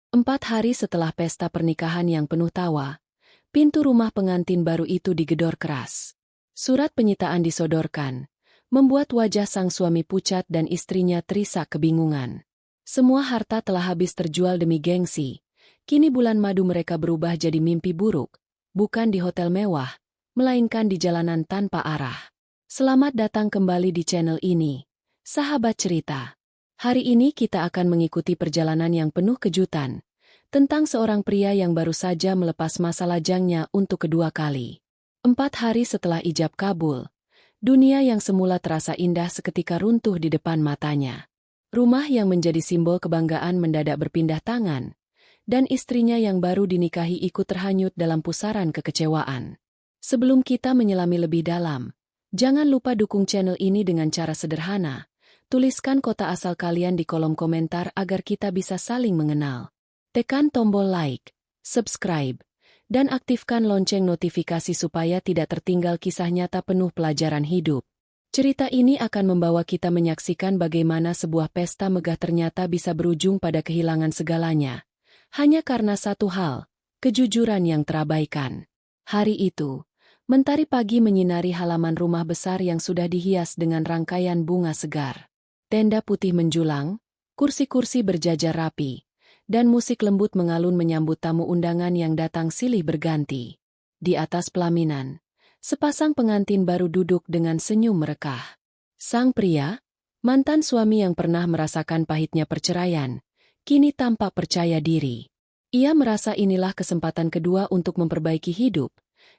4 hari setelah pesta pernikahan yang penuh tawa, pintu rumah pengantin baru itu digedor keras. Surat penyitaan disodorkan, membuat wajah sang suami pucat dan istrinya terisak kebingungan. Semua harta telah habis terjual demi gengsi. Kini bulan madu mereka berubah jadi mimpi buruk, bukan di hotel mewah, melainkan di jalanan tanpa arah. Selamat datang kembali di channel ini, sahabat cerita. Hari ini kita akan mengikuti perjalanan yang penuh kejutan, tentang seorang pria yang baru saja melepas masa lajangnya untuk kedua kali. 4 hari setelah ijab kabul, dunia yang semula terasa indah seketika runtuh di depan matanya. Rumah yang menjadi simbol kebanggaan mendadak berpindah tangan, dan istrinya yang baru dinikahi ikut terhanyut dalam pusaran kekecewaan. Sebelum kita menyelami lebih dalam, jangan lupa dukung channel ini dengan cara sederhana. Tuliskan kota asal kalian di kolom komentar agar kita bisa saling mengenal. Tekan tombol like, subscribe, dan aktifkan lonceng notifikasi supaya tidak tertinggal kisah nyata penuh pelajaran hidup. Cerita ini akan membawa kita menyaksikan bagaimana sebuah pesta megah ternyata bisa berujung pada kehilangan segalanya. Hanya karena satu hal, kejujuran yang terabaikan. Hari itu, mentari pagi menyinari halaman rumah besar yang sudah dihias dengan rangkaian bunga segar. Tenda putih menjulang, kursi-kursi berjajar rapi, dan musik lembut mengalun menyambut tamu undangan yang datang silih berganti. Di atas pelaminan, sepasang pengantin baru duduk dengan senyum merekah. Sang pria, mantan suami yang pernah merasakan pahitnya perceraian, kini tampak percaya diri. Ia merasa inilah kesempatan kedua untuk memperbaiki hidup,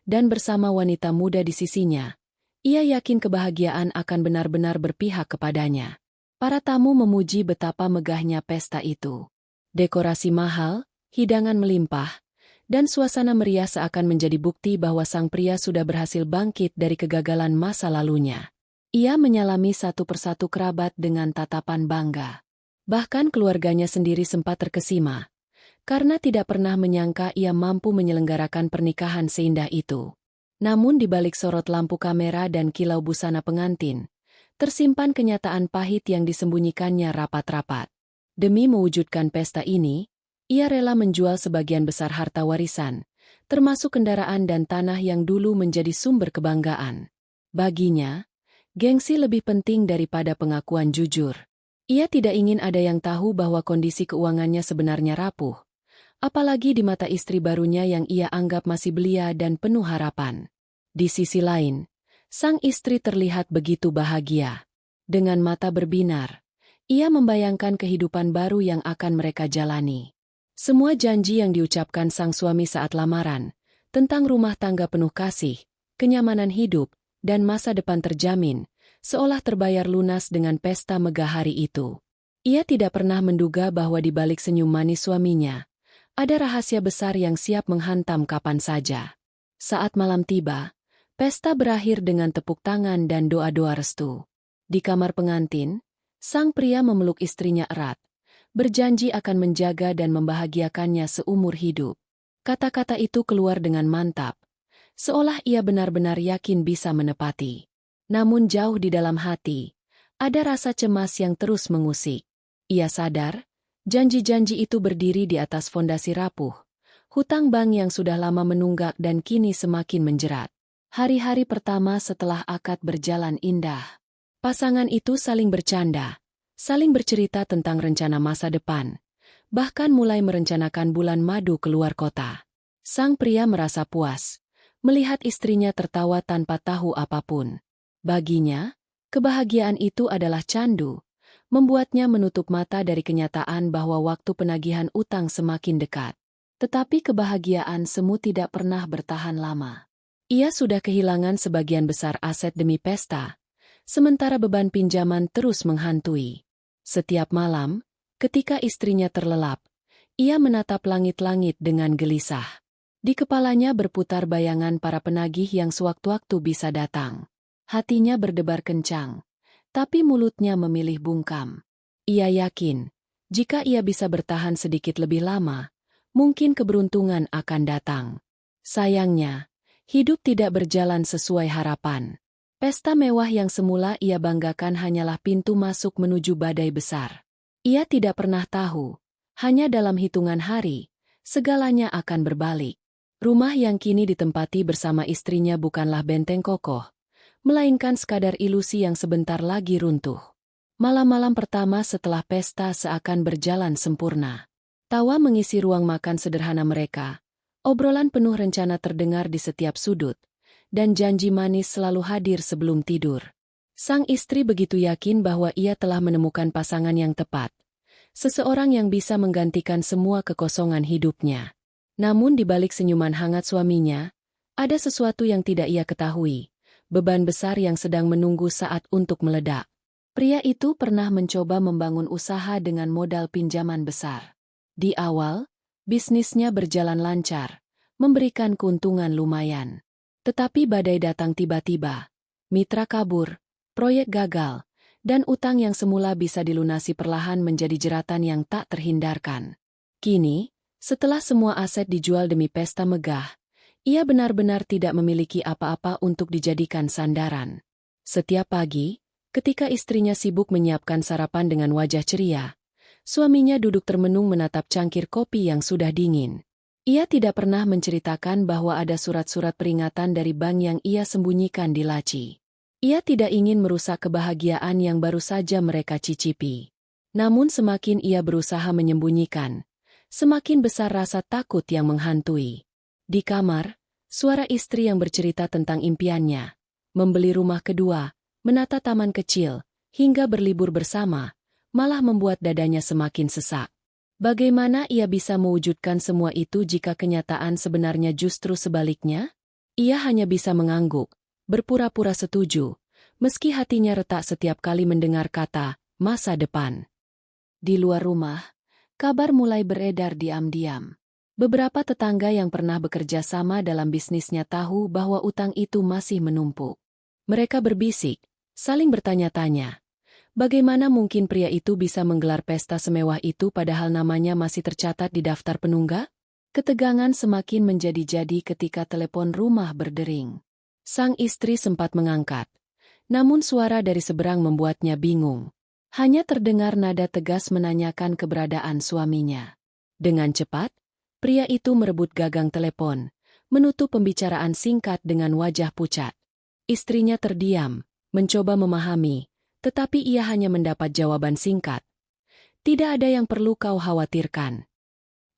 dan bersama wanita muda di sisinya, ia yakin kebahagiaan akan benar-benar berpihak kepadanya. Para tamu memuji betapa megahnya pesta itu. Dekorasi mahal, hidangan melimpah, dan suasana meriah seakan menjadi bukti bahwa sang pria sudah berhasil bangkit dari kegagalan masa lalunya. Ia menyalami satu persatu kerabat dengan tatapan bangga. Bahkan keluarganya sendiri sempat terkesima, karena tidak pernah menyangka ia mampu menyelenggarakan pernikahan seindah itu. Namun di balik sorot lampu kamera dan kilau busana pengantin, tersimpan kenyataan pahit yang disembunyikannya rapat-rapat. Demi mewujudkan pesta ini, ia rela menjual sebagian besar harta warisan, termasuk kendaraan dan tanah yang dulu menjadi sumber kebanggaan. Baginya, gengsi lebih penting daripada pengakuan jujur. Ia tidak ingin ada yang tahu bahwa kondisi keuangannya sebenarnya rapuh, apalagi di mata istri barunya yang ia anggap masih belia dan penuh harapan. Di sisi lain, sang istri terlihat begitu bahagia. Dengan mata berbinar, ia membayangkan kehidupan baru yang akan mereka jalani. Semua janji yang diucapkan sang suami saat lamaran, tentang rumah tangga penuh kasih, kenyamanan hidup, dan masa depan terjamin, seolah terbayar lunas dengan pesta megah hari itu. Ia tidak pernah menduga bahwa di balik senyum manis suaminya, ada rahasia besar yang siap menghantam kapan saja. Saat malam tiba, pesta berakhir dengan tepuk tangan dan doa-doa restu. Di kamar pengantin, sang pria memeluk istrinya erat, berjanji akan menjaga dan membahagiakannya seumur hidup. Kata-kata itu keluar dengan mantap, seolah ia benar-benar yakin bisa menepati. Namun jauh di dalam hati, ada rasa cemas yang terus mengusik. Ia sadar, janji-janji itu berdiri di atas fondasi rapuh, hutang bank yang sudah lama menunggak dan kini semakin menjerat. Hari-hari pertama setelah akad berjalan indah, pasangan itu saling bercanda, saling bercerita tentang rencana masa depan, bahkan mulai merencanakan bulan madu keluar kota. Sang pria merasa puas, melihat istrinya tertawa tanpa tahu apapun. Baginya, kebahagiaan itu adalah candu, membuatnya menutup mata dari kenyataan bahwa waktu penagihan utang semakin dekat. Tetapi kebahagiaan semu tidak pernah bertahan lama. Ia sudah kehilangan sebagian besar aset demi pesta, sementara beban pinjaman terus menghantui. Setiap malam, ketika istrinya terlelap, ia menatap langit-langit dengan gelisah. Di kepalanya berputar bayangan para penagih yang sewaktu-waktu bisa datang. Hatinya berdebar kencang, tapi mulutnya memilih bungkam. Ia yakin, jika ia bisa bertahan sedikit lebih lama, mungkin keberuntungan akan datang. Sayangnya, hidup tidak berjalan sesuai harapan. Pesta mewah yang semula ia banggakan hanyalah pintu masuk menuju badai besar. Ia tidak pernah tahu, Hanya dalam hitungan hari, segalanya akan berbalik. Rumah yang kini ditempati bersama istrinya bukanlah benteng kokoh, melainkan sekadar ilusi yang sebentar lagi runtuh. Malam-malam pertama setelah pesta seakan berjalan sempurna. Tawa mengisi ruang makan sederhana mereka. Obrolan penuh rencana terdengar di setiap sudut, dan janji manis selalu hadir sebelum tidur. Sang istri begitu yakin bahwa ia telah menemukan pasangan yang tepat, seseorang yang bisa menggantikan semua kekosongan hidupnya. Namun di balik senyuman hangat suaminya, ada sesuatu yang tidak ia ketahui, beban besar yang sedang menunggu saat untuk meledak. Pria itu pernah mencoba membangun usaha dengan modal pinjaman besar. Di awal, bisnisnya berjalan lancar, memberikan keuntungan lumayan. Tetapi badai datang tiba-tiba. Mitra kabur, proyek gagal, dan utang yang semula bisa dilunasi perlahan menjadi jeratan yang tak terhindarkan. Kini, setelah semua aset dijual demi pesta megah, ia benar-benar tidak memiliki apa-apa untuk dijadikan sandaran. Setiap pagi, ketika istrinya sibuk menyiapkan sarapan dengan wajah ceria, suaminya duduk termenung menatap cangkir kopi yang sudah dingin. Ia tidak pernah menceritakan bahwa ada surat-surat peringatan dari bank yang ia sembunyikan di laci. Ia tidak ingin merusak kebahagiaan yang baru saja mereka cicipi. Namun semakin ia berusaha menyembunyikan, semakin besar rasa takut yang menghantui. Di kamar, suara istri yang bercerita tentang impiannya, membeli rumah kedua, menata taman kecil, hingga berlibur bersama, malah membuat dadanya semakin sesak. Bagaimana ia bisa mewujudkan semua itu jika kenyataan sebenarnya justru sebaliknya? Ia hanya bisa mengangguk, berpura-pura setuju, meski hatinya retak setiap kali mendengar kata masa depan. Di luar rumah, kabar mulai beredar diam-diam. Beberapa tetangga yang pernah bekerja sama dalam bisnisnya tahu bahwa utang itu masih menumpuk. Mereka berbisik, saling bertanya-tanya. Bagaimana mungkin pria itu bisa menggelar pesta semewah itu padahal namanya masih tercatat di daftar penunggak? Ketegangan semakin menjadi-jadi ketika telepon rumah berdering. Sang istri sempat mengangkat. Namun suara dari seberang membuatnya bingung. Hanya terdengar nada tegas menanyakan keberadaan suaminya. Dengan cepat, pria itu merebut gagang telepon, menutup pembicaraan singkat dengan wajah pucat. Istrinya terdiam, mencoba memahami, tetapi ia hanya mendapat jawaban singkat. Tidak ada yang perlu kau khawatirkan.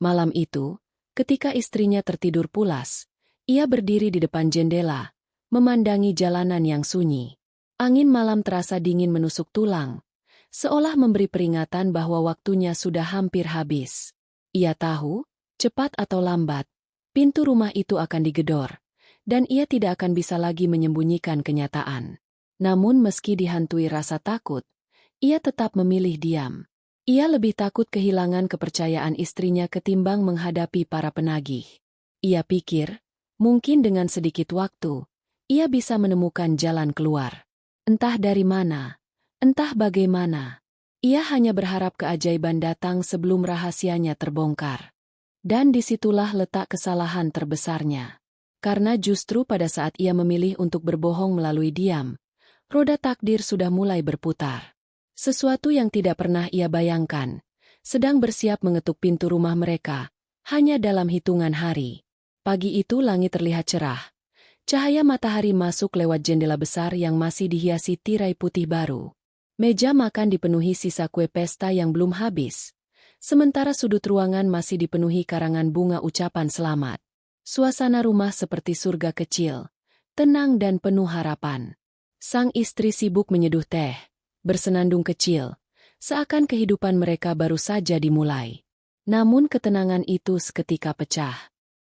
Malam itu, ketika istrinya tertidur pulas, ia berdiri di depan jendela, memandangi jalanan yang sunyi. Angin malam terasa dingin menusuk tulang, seolah memberi peringatan bahwa waktunya sudah hampir habis. Ia tahu, cepat atau lambat, pintu rumah itu akan digedor, dan ia tidak akan bisa lagi menyembunyikan kenyataan. Namun meski dihantui rasa takut, ia tetap memilih diam. Ia lebih takut kehilangan kepercayaan istrinya ketimbang menghadapi para penagih. Ia pikir, mungkin dengan sedikit waktu, ia bisa menemukan jalan keluar. Entah dari mana, entah bagaimana. Ia hanya berharap keajaiban datang sebelum rahasianya terbongkar. Dan disitulah letak kesalahan terbesarnya. Karena justru pada saat ia memilih untuk berbohong melalui diam, roda takdir sudah mulai berputar. Sesuatu yang tidak pernah ia bayangkan, sedang bersiap mengetuk pintu rumah mereka, hanya dalam hitungan hari. Pagi itu langit terlihat cerah. Cahaya matahari masuk lewat jendela besar yang masih dihiasi tirai putih baru. Meja makan dipenuhi sisa kue pesta yang belum habis, sementara sudut ruangan masih dipenuhi karangan bunga ucapan selamat. Suasana rumah seperti surga kecil, tenang dan penuh harapan. Sang istri sibuk menyeduh teh, bersenandung kecil, seakan kehidupan mereka baru saja dimulai. Namun ketenangan itu seketika pecah.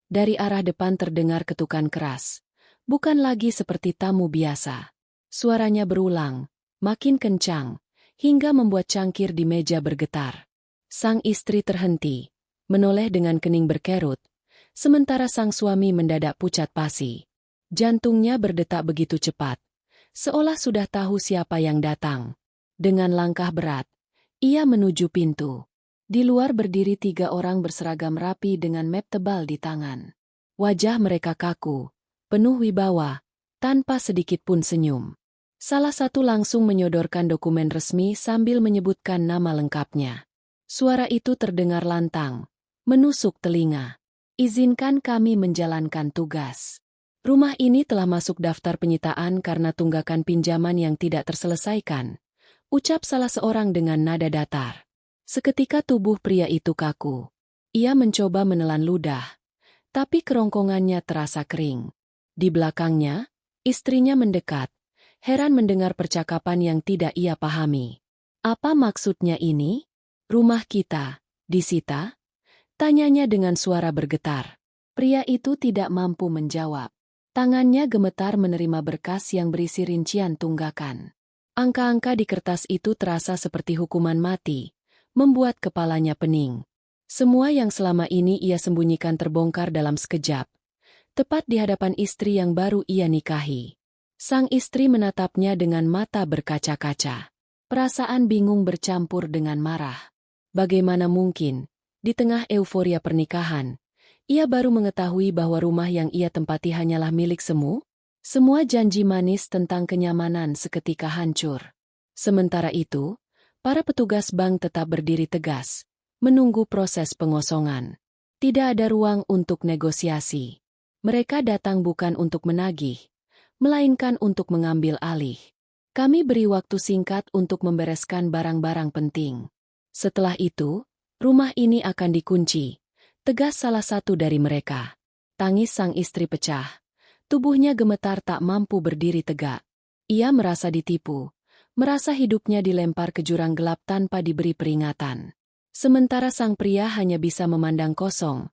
Dari arah depan terdengar ketukan keras, bukan lagi seperti tamu biasa. Suaranya berulang, makin kencang, hingga membuat cangkir di meja bergetar. Sang istri terhenti, menoleh dengan kening berkerut, sementara sang suami mendadak pucat pasi. Jantungnya berdetak begitu cepat, seolah sudah tahu siapa yang datang. Dengan langkah berat, ia menuju pintu. Di luar berdiri 3 orang berseragam rapi dengan map tebal di tangan. Wajah mereka kaku, penuh wibawa, tanpa sedikit pun senyum. Salah satu langsung menyodorkan dokumen resmi sambil menyebutkan nama lengkapnya. Suara itu terdengar lantang, menusuk telinga. Izinkan kami menjalankan tugas. Rumah ini telah masuk daftar penyitaan karena tunggakan pinjaman yang tidak terselesaikan. Ucap salah seorang dengan nada datar. Seketika tubuh pria itu kaku. Ia mencoba menelan ludah, tapi kerongkongannya terasa kering. Di belakangnya, istrinya mendekat, heran mendengar percakapan yang tidak ia pahami. Apa maksudnya ini? Rumah kita disita? Tanyanya dengan suara bergetar. Pria itu tidak mampu menjawab. Tangannya gemetar menerima berkas yang berisi rincian tunggakan. Angka-angka di kertas itu terasa seperti hukuman mati, membuat kepalanya pening. Semua yang selama ini ia sembunyikan terbongkar dalam sekejap, tepat di hadapan istri yang baru ia nikahi. Sang istri menatapnya dengan mata berkaca-kaca. Perasaan bingung bercampur dengan marah. Bagaimana mungkin, di tengah euforia pernikahan, ia baru mengetahui bahwa rumah yang ia tempati hanyalah milik semu? Semua janji manis tentang kenyamanan seketika hancur. Sementara itu, para petugas bank tetap berdiri tegas, menunggu proses pengosongan. Tidak ada ruang untuk negosiasi. Mereka datang bukan untuk menagih, melainkan untuk mengambil alih. Kami beri waktu singkat untuk membereskan barang-barang penting. Setelah itu, rumah ini akan dikunci, tegas salah satu dari mereka. Tangis sang istri pecah. Tubuhnya gemetar tak mampu berdiri tegak. Ia merasa ditipu, merasa hidupnya dilempar ke jurang gelap tanpa diberi peringatan. Sementara sang pria hanya bisa memandang kosong.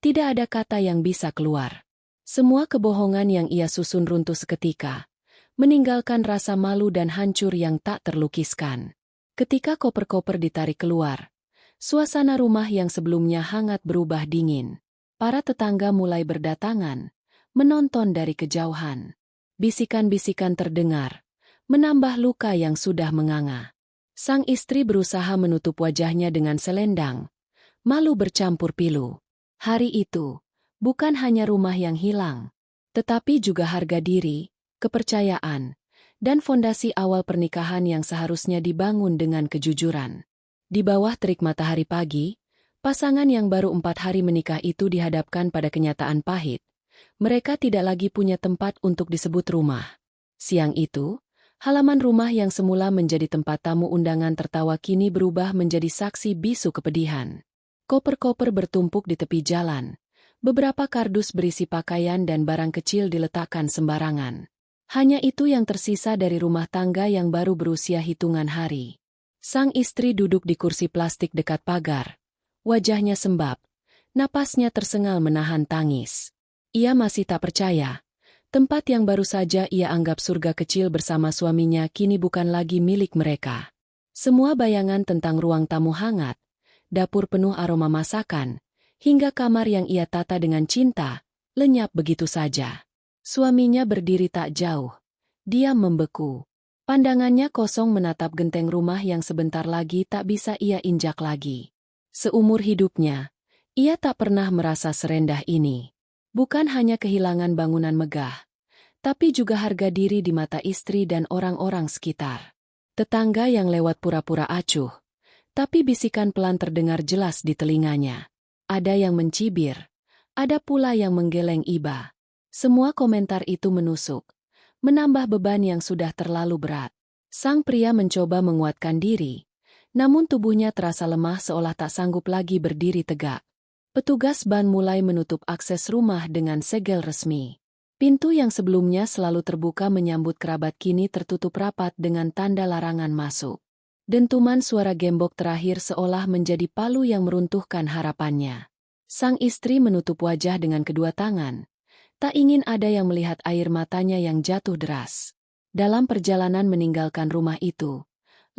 Tidak ada kata yang bisa keluar. Semua kebohongan yang ia susun runtuh seketika, meninggalkan rasa malu dan hancur yang tak terlukiskan. Ketika koper-koper ditarik keluar, suasana rumah yang sebelumnya hangat berubah dingin. Para tetangga mulai berdatangan, menonton dari kejauhan. Bisikan-bisikan terdengar, menambah luka yang sudah menganga. Sang istri berusaha menutup wajahnya dengan selendang, malu bercampur pilu. Hari itu, bukan hanya rumah yang hilang, tetapi juga harga diri, kepercayaan, dan fondasi awal pernikahan yang seharusnya dibangun dengan kejujuran. Di bawah terik matahari pagi, pasangan yang baru 4 hari menikah itu dihadapkan pada kenyataan pahit. Mereka tidak lagi punya tempat untuk disebut rumah. Siang itu, halaman rumah yang semula menjadi tempat tamu undangan tertawa kini berubah menjadi saksi bisu kepedihan. Koper-koper bertumpuk di tepi jalan. Beberapa kardus berisi pakaian dan barang kecil diletakkan sembarangan. Hanya itu yang tersisa dari rumah tangga yang baru berusia hitungan hari. Sang istri duduk di kursi plastik dekat pagar. Wajahnya sembab. Napasnya tersengal menahan tangis. Ia masih tak percaya. Tempat yang baru saja ia anggap surga kecil bersama suaminya kini bukan lagi milik mereka. Semua bayangan tentang ruang tamu hangat, dapur penuh aroma masakan, hingga kamar yang ia tata dengan cinta, lenyap begitu saja. Suaminya berdiri tak jauh. Dia membeku. Pandangannya kosong menatap genteng rumah yang sebentar lagi tak bisa ia injak lagi. Seumur hidupnya, ia tak pernah merasa serendah ini. Bukan hanya kehilangan bangunan megah, tapi juga harga diri di mata istri dan orang-orang sekitar. Tetangga yang lewat pura-pura acuh, tapi bisikan pelan terdengar jelas di telinganya. Ada yang mencibir, ada pula yang menggeleng iba. Semua komentar itu menusuk, menambah beban yang sudah terlalu berat. Sang pria mencoba menguatkan diri, namun tubuhnya terasa lemah seolah tak sanggup lagi berdiri tegak. Petugas ban mulai menutup akses rumah dengan segel resmi. Pintu yang sebelumnya selalu terbuka menyambut kerabat kini tertutup rapat dengan tanda larangan masuk. Dentuman suara gembok terakhir seolah menjadi palu yang meruntuhkan harapannya. Sang istri menutup wajah dengan kedua tangan. Tak ingin ada yang melihat air matanya yang jatuh deras. Dalam perjalanan meninggalkan rumah itu,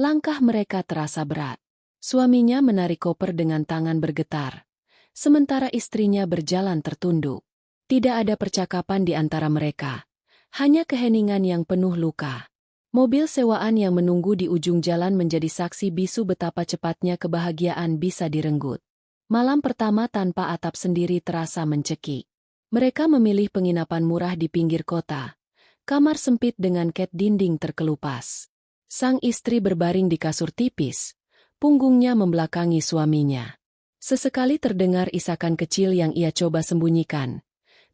langkah mereka terasa berat. Suaminya menarik koper dengan tangan bergetar, sementara istrinya berjalan tertunduk. Tidak ada percakapan di antara mereka, hanya keheningan yang penuh luka. Mobil sewaan yang menunggu di ujung jalan menjadi saksi bisu betapa cepatnya kebahagiaan bisa direnggut. Malam pertama tanpa atap sendiri terasa mencekik. Mereka memilih penginapan murah di pinggir kota. Kamar sempit dengan ket dinding terkelupas. Sang istri berbaring di kasur tipis, punggungnya membelakangi suaminya. Sesekali terdengar isakan kecil yang ia coba sembunyikan,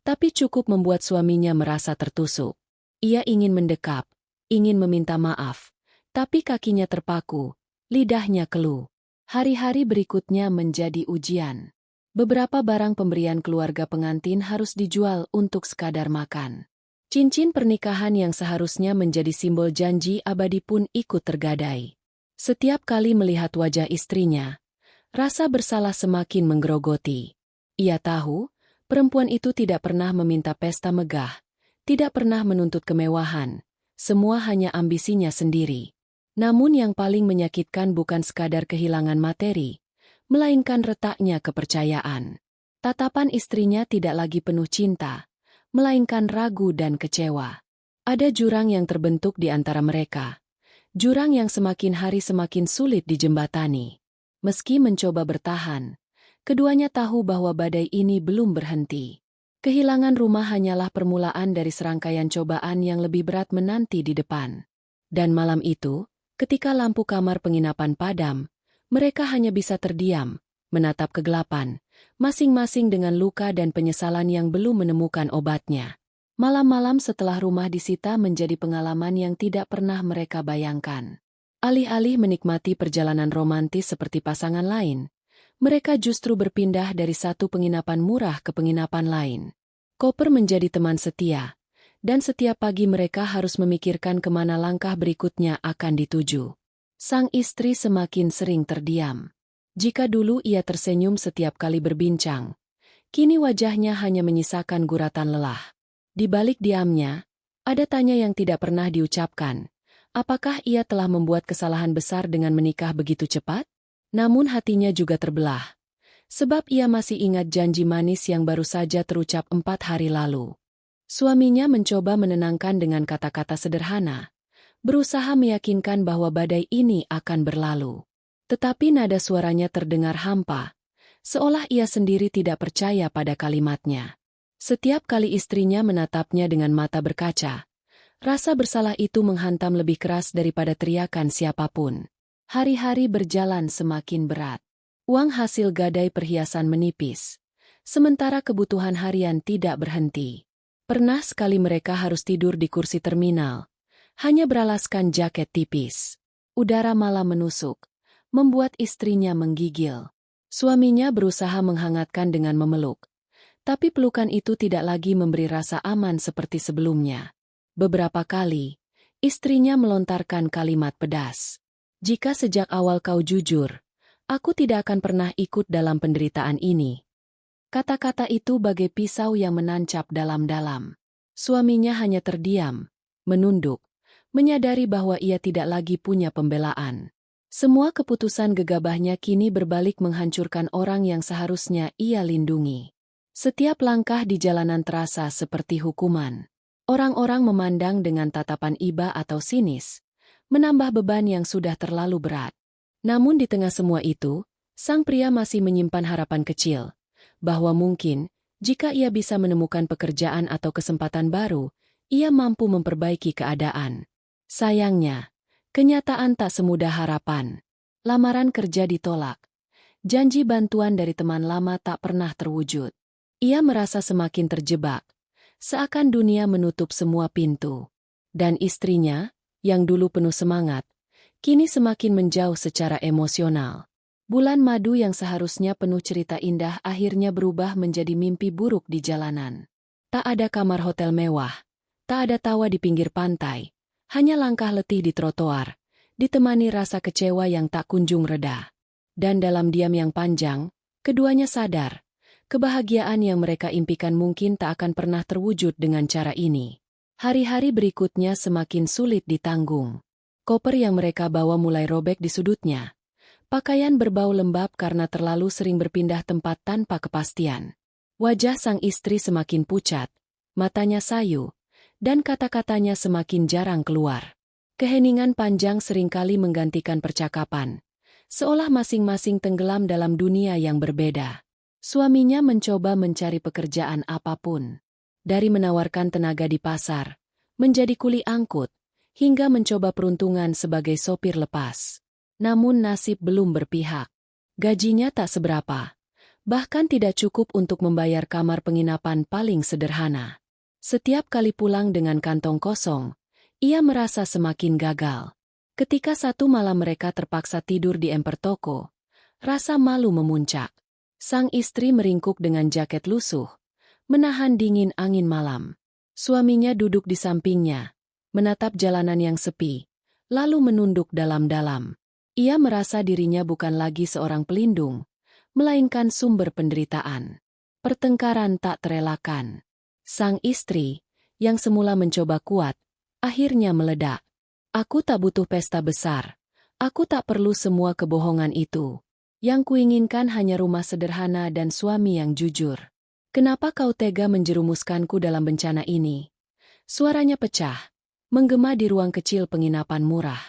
tapi cukup membuat suaminya merasa tertusuk. Ia ingin mendekap, ingin meminta maaf, tapi kakinya terpaku, lidahnya keluh. Hari-hari berikutnya menjadi ujian. Beberapa barang pemberian keluarga pengantin harus dijual untuk sekadar makan. Cincin pernikahan yang seharusnya menjadi simbol janji abadi pun ikut tergadai. Setiap kali melihat wajah istrinya, rasa bersalah semakin menggerogoti. Ia tahu, perempuan itu tidak pernah meminta pesta megah, tidak pernah menuntut kemewahan, semua hanya ambisinya sendiri. Namun yang paling menyakitkan bukan sekadar kehilangan materi, melainkan retaknya kepercayaan. Tatapan istrinya tidak lagi penuh cinta, melainkan ragu dan kecewa. Ada jurang yang terbentuk di antara mereka, jurang yang semakin hari semakin sulit dijembatani. Meski mencoba bertahan, keduanya tahu bahwa badai ini belum berhenti. Kehilangan rumah hanyalah permulaan dari serangkaian cobaan yang lebih berat menanti di depan. Dan malam itu, ketika lampu kamar penginapan padam, mereka hanya bisa terdiam, menatap kegelapan, masing-masing dengan luka dan penyesalan yang belum menemukan obatnya. Malam-malam setelah rumah disita menjadi pengalaman yang tidak pernah mereka bayangkan. Alih-alih menikmati perjalanan romantis seperti pasangan lain, mereka justru berpindah dari satu penginapan murah ke penginapan lain. Koper menjadi teman setia, dan setiap pagi mereka harus memikirkan kemana langkah berikutnya akan dituju. Sang istri semakin sering terdiam. Jika dulu ia tersenyum setiap kali berbincang, kini wajahnya hanya menyisakan guratan lelah. Di balik diamnya, ada tanya yang tidak pernah diucapkan. Apakah ia telah membuat kesalahan besar dengan menikah begitu cepat? Namun hatinya juga terbelah, sebab ia masih ingat janji manis yang baru saja terucap 4 hari lalu. Suaminya mencoba menenangkan dengan kata-kata sederhana, berusaha meyakinkan bahwa badai ini akan berlalu. Tetapi nada suaranya terdengar hampa, seolah ia sendiri tidak percaya pada kalimatnya. Setiap kali istrinya menatapnya dengan mata berkaca, rasa bersalah itu menghantam lebih keras daripada teriakan siapapun. Hari-hari berjalan semakin berat. Uang hasil gadai perhiasan menipis, sementara kebutuhan harian tidak berhenti. Pernah sekali mereka harus tidur di kursi terminal, hanya beralaskan jaket tipis. Udara malam menusuk, membuat istrinya menggigil. Suaminya berusaha menghangatkan dengan memeluk, tapi pelukan itu tidak lagi memberi rasa aman seperti sebelumnya. Beberapa kali, istrinya melontarkan kalimat pedas. Jika sejak awal kau jujur, aku tidak akan pernah ikut dalam penderitaan ini. Kata-kata itu bagai pisau yang menancap dalam-dalam. Suaminya hanya terdiam, menunduk, menyadari bahwa ia tidak lagi punya pembelaan. Semua keputusan gegabahnya kini berbalik menghancurkan orang yang seharusnya ia lindungi. Setiap langkah di jalanan terasa seperti hukuman. Orang-orang memandang dengan tatapan iba atau sinis, menambah beban yang sudah terlalu berat. Namun di tengah semua itu, sang pria masih menyimpan harapan kecil, bahwa mungkin, jika ia bisa menemukan pekerjaan atau kesempatan baru, ia mampu memperbaiki keadaan. Sayangnya, kenyataan tak semudah harapan. Lamaran kerja ditolak. Janji bantuan dari teman lama tak pernah terwujud. Ia merasa semakin terjebak, seakan dunia menutup semua pintu. Dan istrinya, yang dulu penuh semangat, kini semakin menjauh secara emosional. Bulan madu yang seharusnya penuh cerita indah akhirnya berubah menjadi mimpi buruk di jalanan. Tak ada kamar hotel mewah, tak ada tawa di pinggir pantai, hanya langkah letih di trotoar, ditemani rasa kecewa yang tak kunjung reda. Dan dalam diam yang panjang, keduanya sadar, kebahagiaan yang mereka impikan mungkin tak akan pernah terwujud dengan cara ini. Hari-hari berikutnya semakin sulit ditanggung. Koper yang mereka bawa mulai robek di sudutnya. Pakaian berbau lembab karena terlalu sering berpindah tempat tanpa kepastian. Wajah sang istri semakin pucat, matanya sayu, dan kata-katanya semakin jarang keluar. Keheningan panjang seringkali menggantikan percakapan, seolah masing-masing tenggelam dalam dunia yang berbeda. Suaminya mencoba mencari pekerjaan apapun. Dari menawarkan tenaga di pasar, menjadi kuli angkut, hingga mencoba peruntungan sebagai sopir lepas. Namun nasib belum berpihak. Gajinya tak seberapa. Bahkan tidak cukup untuk membayar kamar penginapan paling sederhana. Setiap kali pulang dengan kantong kosong, ia merasa semakin gagal. Ketika satu malam mereka terpaksa tidur di emper toko, rasa malu memuncak. Sang istri meringkuk dengan jaket lusuh, menahan dingin angin malam. Suaminya duduk di sampingnya, menatap jalanan yang sepi, lalu menunduk dalam-dalam. Ia merasa dirinya bukan lagi seorang pelindung, melainkan sumber penderitaan. Pertengkaran tak terelakkan. Sang istri, yang semula mencoba kuat, akhirnya meledak. Aku tak butuh pesta besar. Aku tak perlu semua kebohongan itu. Yang kuinginkan hanya rumah sederhana dan suami yang jujur. Kenapa kau tega menjerumuskanku dalam bencana ini? Suaranya pecah, menggema di ruang kecil penginapan murah.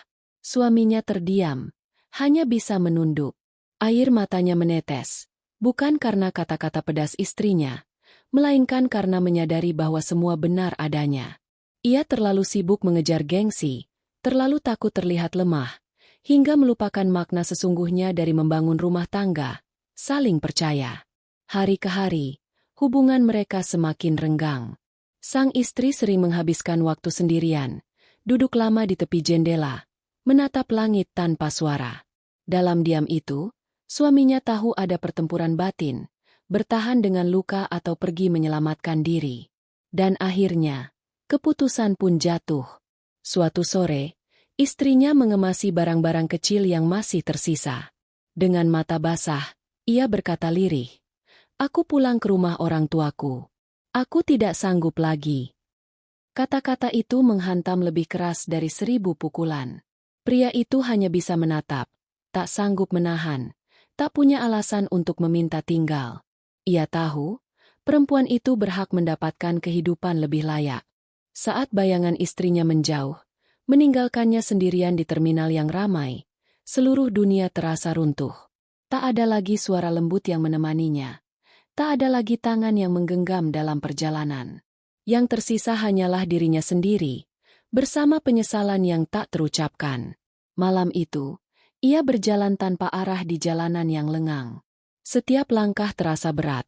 Suaminya terdiam, hanya bisa menunduk. Air matanya menetes, bukan karena kata-kata pedas istrinya, melainkan karena menyadari bahwa semua benar adanya. Ia terlalu sibuk mengejar gengsi, terlalu takut terlihat lemah, hingga melupakan makna sesungguhnya dari membangun rumah tangga, saling percaya. Hari ke hari, hubungan mereka semakin renggang. Sang istri sering menghabiskan waktu sendirian, duduk lama di tepi jendela, menatap langit tanpa suara. Dalam diam itu, suaminya tahu ada pertempuran batin, bertahan dengan luka atau pergi menyelamatkan diri. Dan akhirnya, keputusan pun jatuh. Suatu sore, istrinya mengemasi barang-barang kecil yang masih tersisa. Dengan mata basah, ia berkata lirih, "Aku pulang ke rumah orang tuaku. Aku tidak sanggup lagi." Kata-kata itu menghantam lebih keras dari 1000 pukulan. Pria itu hanya bisa menatap, tak sanggup menahan, tak punya alasan untuk meminta tinggal. Ia tahu, perempuan itu berhak mendapatkan kehidupan lebih layak. Saat bayangan istrinya menjauh, meninggalkannya sendirian di terminal yang ramai, seluruh dunia terasa runtuh. Tak ada lagi suara lembut yang menemaninya. Tak ada lagi tangan yang menggenggam dalam perjalanan. Yang tersisa hanyalah dirinya sendiri, bersama penyesalan yang tak terucapkan. Malam itu, ia berjalan tanpa arah di jalanan yang lengang. Setiap langkah terasa berat,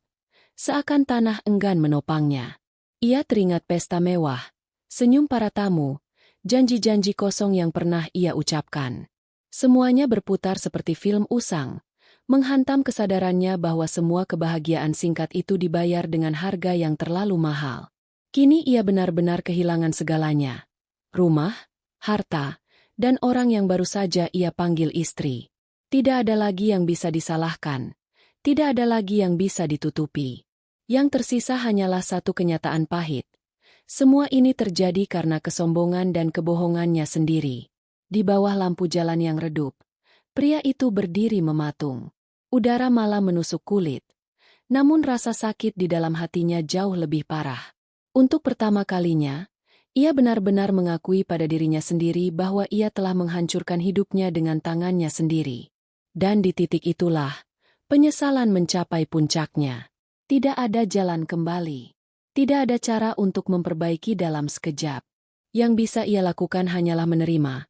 seakan tanah enggan menopangnya. Ia teringat pesta mewah, senyum para tamu, janji-janji kosong yang pernah ia ucapkan. Semuanya berputar seperti film usang, menghantam kesadarannya bahwa semua kebahagiaan singkat itu dibayar dengan harga yang terlalu mahal. Kini ia benar-benar kehilangan segalanya. Rumah, harta, dan orang yang baru saja ia panggil istri. Tidak ada lagi yang bisa disalahkan. Tidak ada lagi yang bisa ditutupi. Yang tersisa hanyalah satu kenyataan pahit. Semua ini terjadi karena kesombongan dan kebohongannya sendiri. Di bawah lampu jalan yang redup, pria itu berdiri mematung. Udara malam menusuk kulit. Namun rasa sakit di dalam hatinya jauh lebih parah. Untuk pertama kalinya, ia benar-benar mengakui pada dirinya sendiri bahwa ia telah menghancurkan hidupnya dengan tangannya sendiri. Dan di titik itulah, penyesalan mencapai puncaknya. Tidak ada jalan kembali. Tidak ada cara untuk memperbaiki dalam sekejap. Yang bisa ia lakukan hanyalah menerima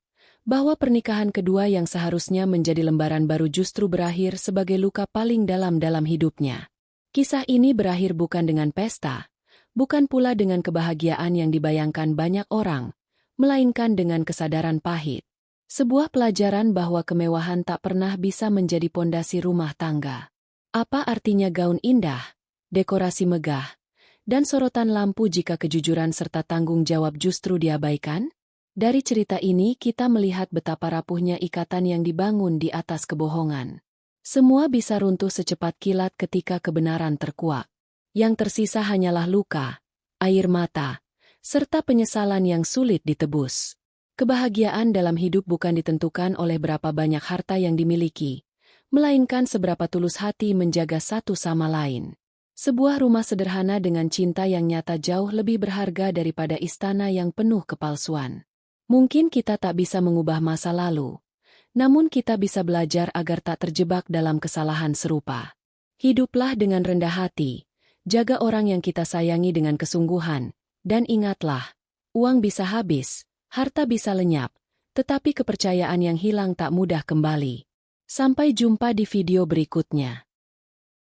bahwa pernikahan kedua yang seharusnya menjadi lembaran baru justru berakhir sebagai luka paling dalam hidupnya. Kisah ini berakhir bukan dengan pesta, bukan pula dengan kebahagiaan yang dibayangkan banyak orang, melainkan dengan kesadaran pahit. Sebuah pelajaran bahwa kemewahan tak pernah bisa menjadi pondasi rumah tangga. Apa artinya gaun indah, dekorasi megah, dan sorotan lampu jika kejujuran serta tanggung jawab justru diabaikan? Dari cerita ini kita melihat betapa rapuhnya ikatan yang dibangun di atas kebohongan. Semua bisa runtuh secepat kilat ketika kebenaran terkuak. Yang tersisa hanyalah luka, air mata, serta penyesalan yang sulit ditebus. Kebahagiaan dalam hidup bukan ditentukan oleh berapa banyak harta yang dimiliki, melainkan seberapa tulus hati menjaga satu sama lain. Sebuah rumah sederhana dengan cinta yang nyata jauh lebih berharga daripada istana yang penuh kepalsuan. Mungkin kita tak bisa mengubah masa lalu, namun kita bisa belajar agar tak terjebak dalam kesalahan serupa. Hiduplah dengan rendah hati, jaga orang yang kita sayangi dengan kesungguhan, dan ingatlah, uang bisa habis, harta bisa lenyap, Tetapi kepercayaan yang hilang tak mudah kembali. Sampai jumpa di video berikutnya.